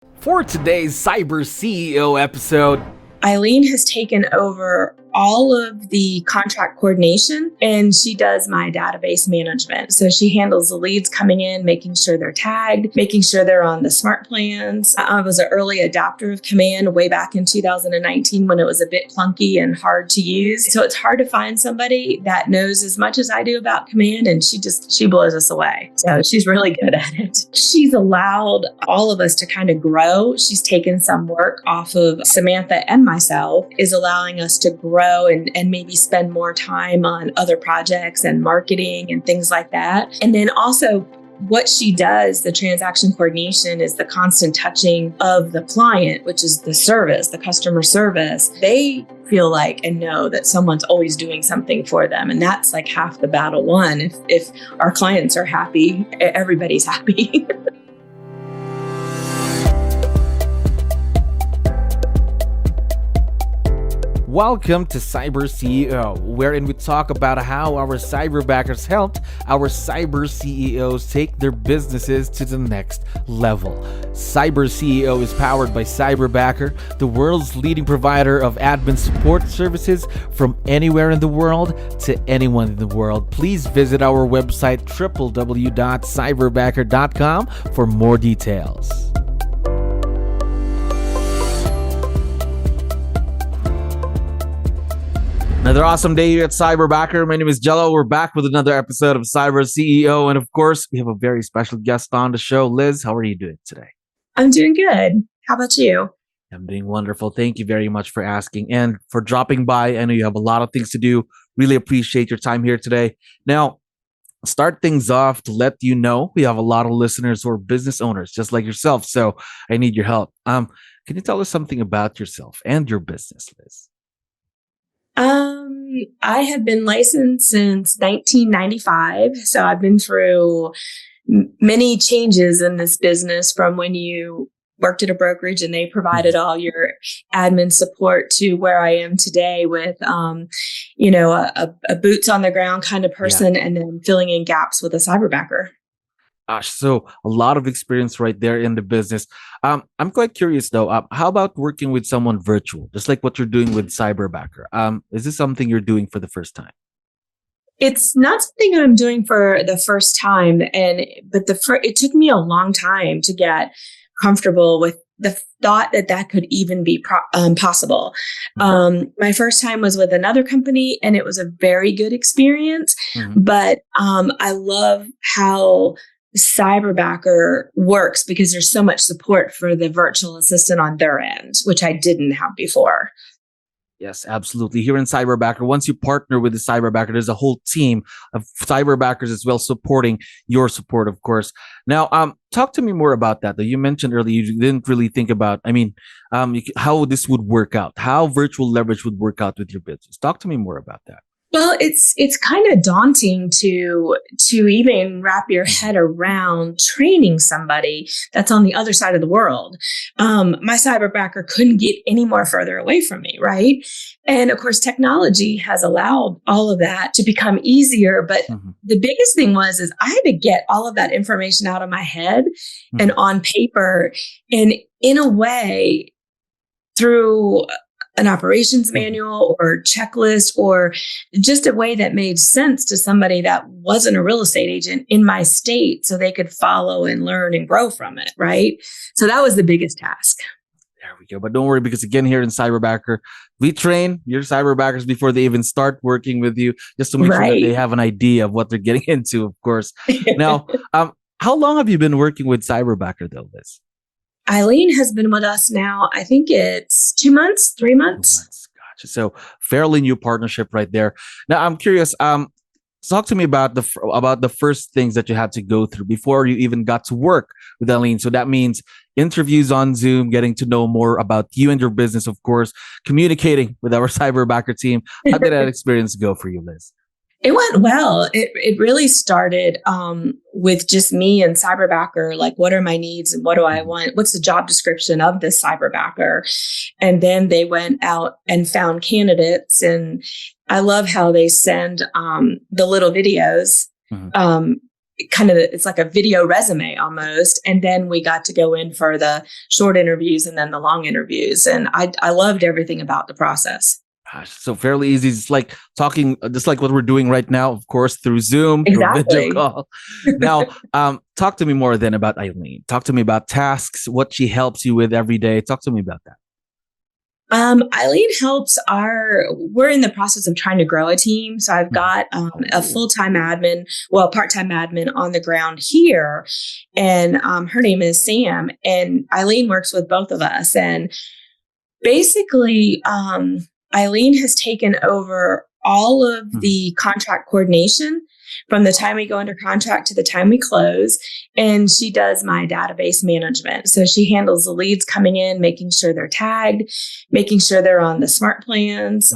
For today's Cyber CEO episode, Eileen has taken over all of the contract coordination, and she does my database management. So she handles the leads coming in, making sure they're tagged, making sure they're on the smart plans. I was an early adopter of Command way back in 2019 when it was a bit clunky and hard to use. So it's hard to find somebody that knows as much as I do about Command, and she blows us away. So she's really good at it. She's allowed all of us to kind of grow. She's taken some work off of Samantha and myself, is allowing us to grow and maybe spend more time on other projects and marketing and things like that. And then also what she does, the transaction coordination, is the constant touching of the client, which is the service, the customer service. They feel like and know that someone's always doing something for them. And that's like half the battle won. If our clients are happy, everybody's happy. welcome to Cyber CEO, wherein we talk about how our cyberbackers helped our cyber CEOs take their businesses to the next level. Cyber CEO is powered by Cyberbacker, the world's leading provider of admin support services from anywhere in the world to anyone in the world. Please visit our website www.cyberbacker.com for more details. Another awesome day here at Cyberbacker. My name is Jello. We're back with another episode of Cyber CEO. And of course, we have a very special guest on the show. Liz, how are you doing today? I'm doing good. How about you? I'm doing wonderful. Thank you very much for asking and for dropping by. I know you have a lot of things to do. Really appreciate your time here today. Now, start things off to let you know we have a lot of listeners who are business owners, just like yourself. So I need your help. Can you tell us something about yourself and your business, Liz? I have been licensed since 1995. So I've been through many changes in this business, from when you worked at a brokerage and they provided all your admin support to where I am today with, a boots on the ground kind of person, and then filling in gaps with a cyberbacker. Gosh, so a lot of experience right there in the business. I'm quite curious though. How about working with someone virtual, just like what you're doing with Cyberbacker? Is this something you're doing for the first time? It's not something I'm doing for the first time, but it took me a long time to get comfortable with the thought that could even be possible. My first time was with another company, and it was a very good experience. But I love how Cyberbacker works because there's so much support for the virtual assistant on their end, which I didn't have before. Yes, absolutely. Here in Cyberbacker, once you partner with the Cyberbacker, there's a whole team of Cyberbackers as well supporting your support, of course. Now, talk to me more about that. Though you mentioned earlier you didn't really think about, how this would work out, how virtual leverage would work out with your business. Talk to me more about that. Well, it's kind of daunting to even wrap your head around training somebody that's on the other side of the world. My cyberbacker couldn't get any more further away from me, right? And of course, technology has allowed all of that to become easier. But the biggest thing is I had to get all of that information out of my head and on paper, and in a way through an operations manual or checklist, or just a way that made sense to somebody that wasn't a real estate agent in my state, so they could follow and learn and grow from it, right? So that was the biggest task. There we go. But don't worry, because again, here in Cyberbacker, we train your cyberbackers before they even start working with you, just to make sure that they have an idea of what they're getting into, of course. Now, how long have you been working with Cyberbacker though, Liz? Eileen has been with us now, I think it's 2 months, 3 months. 2 months. Gotcha. So fairly new partnership right there. Now I'm curious, talk to me about the first things that you had to go through before you even got to work with Eileen. So that means interviews on Zoom, getting to know more about you and your business, of course, communicating with our Cyberbacker team. How did that experience go for you, Liz? It went well. It really started with just me and Cyberbacker, like, what are my needs and what do I want? What's the job description of this Cyberbacker? And then they went out and found candidates. And I love how they send the little videos it's like a video resume almost. And then we got to go in for the short interviews and then the long interviews. And I loved everything about the process. Gosh, so fairly easy. It's like talking, just like what we're doing right now, of course, through Zoom, through video Exactly. call. Now, talk to me more then about Eileen. Talk to me about tasks, what she helps you with every day. Talk to me about that. Eileen helps we're in the process of trying to grow a team. So I've got a full-time admin, part-time admin on the ground here. And her name is Sam. And Eileen works with both of us. And basically, Eileen has taken over all of the contract coordination from the time we go under contract to the time we close. And she does my database management. So she handles the leads coming in, making sure they're tagged, making sure they're on the smart plans.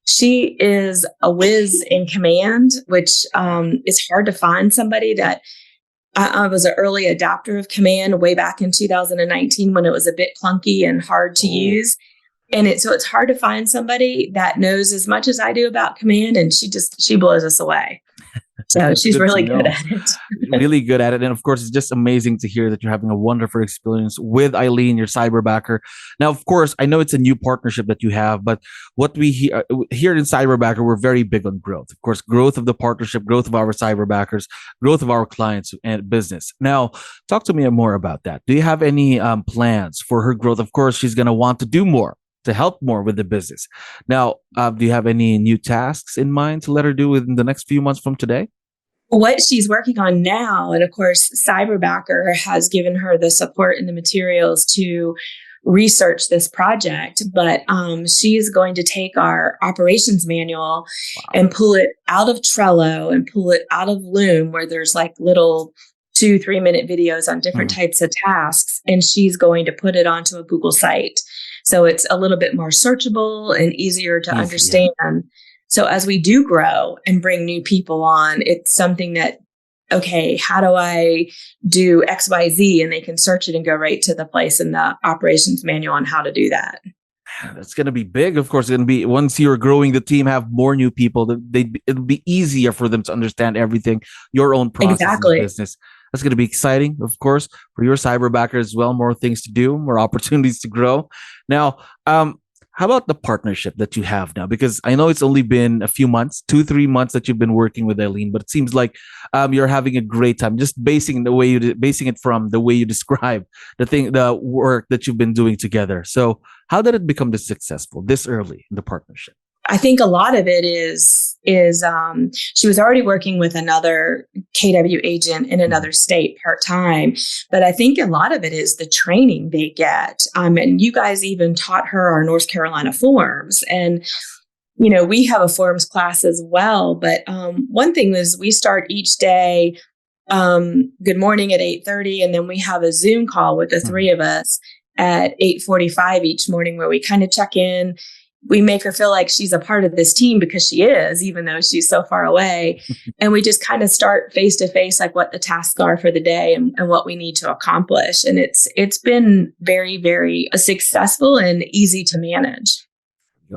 She is a whiz in command, which is hard to find somebody that I was an early adopter of command way back in 2019 when it was a bit clunky and hard to use. And so it's hard to find somebody that knows as much as I do about command, and she blows us away. So she's really good at it. Really good at it. And of course, it's just amazing to hear that you're having a wonderful experience with Eileen, your cyberbacker. Now, of course, I know it's a new partnership that you have, but what we here in Cyberbacker, we're very big on growth. Of course, growth of the partnership, growth of our cyberbackers, growth of our clients and business. Now, talk to me more about that. Do you have any plans for her growth? Of course, she's going to want to do more, to help more with the business. Now, do you have any new tasks in mind to let her do within the next few months from today? What she's working on now, and of course, Cyberbacker has given her the support and the materials to research this project, but she is going to take our operations manual and pull it out of Trello and pull it out of Loom, where there's like little 2-3 minute videos on different types of tasks. And she's going to put it onto a Google site. So it's a little bit more searchable and easier to understand. So as we do grow and bring new people on, it's something that, okay, how do I do XYZ? And they can search it and go right to the place in the operations manual on how to do that. That's going to be big. Of course, it's going to be, once you're growing the team, have more new people, it'll be easier for them to understand everything, your own process in the business. That's going to be exciting, of course, for your cyberbacker as well. More things to do, more opportunities to grow. Now, how about the partnership that you have now? Because I know it's only been a few months, 2-3 months that you've been working with Eileen, but it seems like you're having a great time. Just basing it from the way you describe the work that you've been doing together. So, how did it become this successful this early in the partnership? I think a lot of it is she was already working with another KW agent in another state part-time, but I think a lot of it is the training they get. And you guys even taught her our North Carolina forms, and we have a forms class as well. But one thing is we start each day good morning at 8:30, and then we have a Zoom call with the three of us at 8:45 each morning, where we kind of check in. We make her feel like she's a part of this team, because she is, even though she's so far away. And we just kind of start face to face, like what the tasks are for the day and what we need to accomplish. And it's been very, very successful and easy to manage.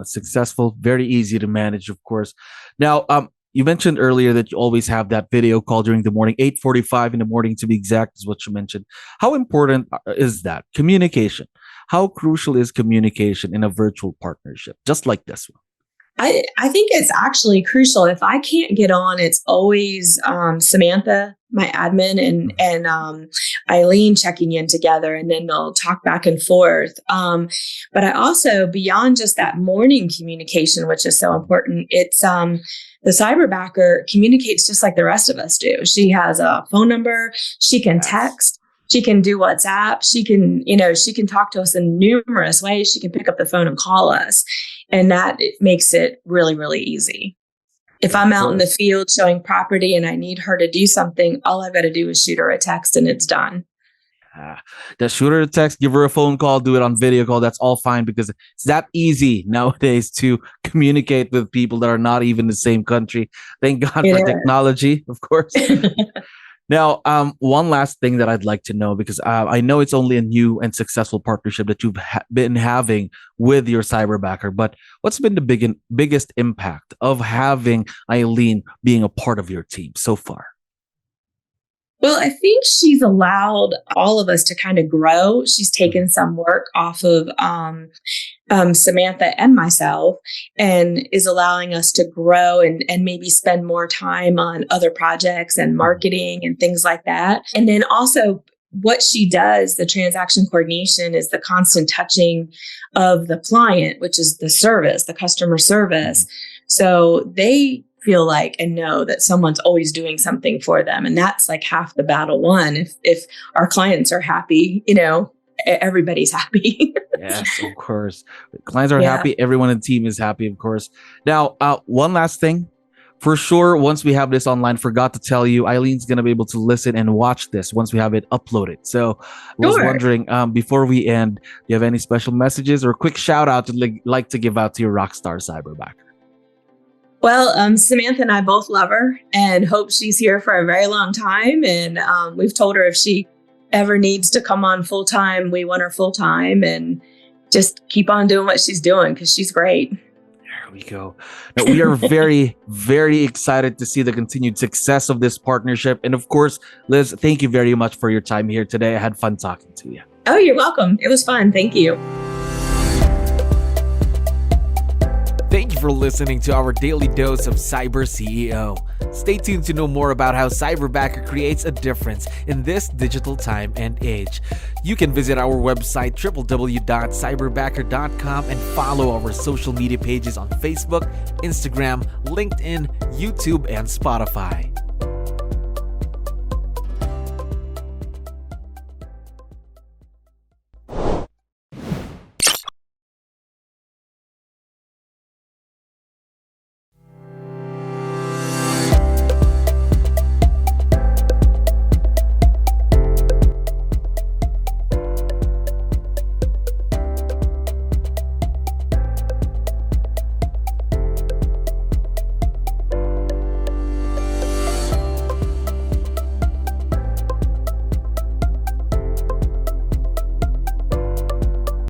Successful, very easy to manage, of course. Now, you mentioned earlier that you always have that video call during the morning, 8:45 in the morning to be exact, is what you mentioned. How important is that? Communication. How crucial is communication in a virtual partnership, just like this one? I think it's actually crucial. If I can't get on, it's always Samantha, my admin, and Eileen checking in together, and then they'll talk back and forth. But I also, beyond just that morning communication, which is so important, it's the cyberbacker communicates just like the rest of us do. She has a phone number. She can text. She can do WhatsApp. She can talk to us in numerous ways. She can pick up the phone and call us. And that makes it really, really easy. If I'm out in the field showing property and I need her to do something, all I've got to do is shoot her a text and it's done. Just shoot her a text, give her a phone call, do it on video call. That's all fine, because it's that easy nowadays to communicate with people that are not even in the same country. Thank God for technology, of course. Now, one last thing that I'd like to know, because I know it's only a new and successful partnership that you've been having with your cyberbacker, but what's been the biggest impact of having Eileen being a part of your team so far? Well, I think she's allowed all of us to kind of grow. She's taken some work off of Samantha and myself and is allowing us to grow and maybe spend more time on other projects and marketing and things like that. And then also what she does, the transaction coordination, is the constant touching of the client, which is the service, the customer service. So they feel like and know that someone's always doing something for them. And that's like half the battle won. If our clients are happy, everybody's happy. Yes, of course. Clients are happy. Everyone in the team is happy, of course. Now, one last thing. For sure, once we have this online, forgot to tell you, Eileen's going to be able to listen and watch this once we have it uploaded. So I was wondering, before we end, do you have any special messages or a quick shout out to like to give out to your rock star Cyberbacker? Well, Samantha and I both love her and hope she's here for a very long time. And we've told her if she ever needs to come on full time, we want her full time, and just keep on doing what she's doing because she's great. There we go. Now, we are very, very excited to see the continued success of this partnership. And of course, Liz, thank you very much for your time here today. I had fun talking to you. Oh, you're welcome. It was fun. Thank you. Thank you for listening to our daily dose of CyberCEO. Stay tuned to know more about how Cyberbacker creates a difference in this digital time and age. You can visit our website www.cyberbacker.com and follow our social media pages on Facebook, Instagram, LinkedIn, YouTube, and Spotify.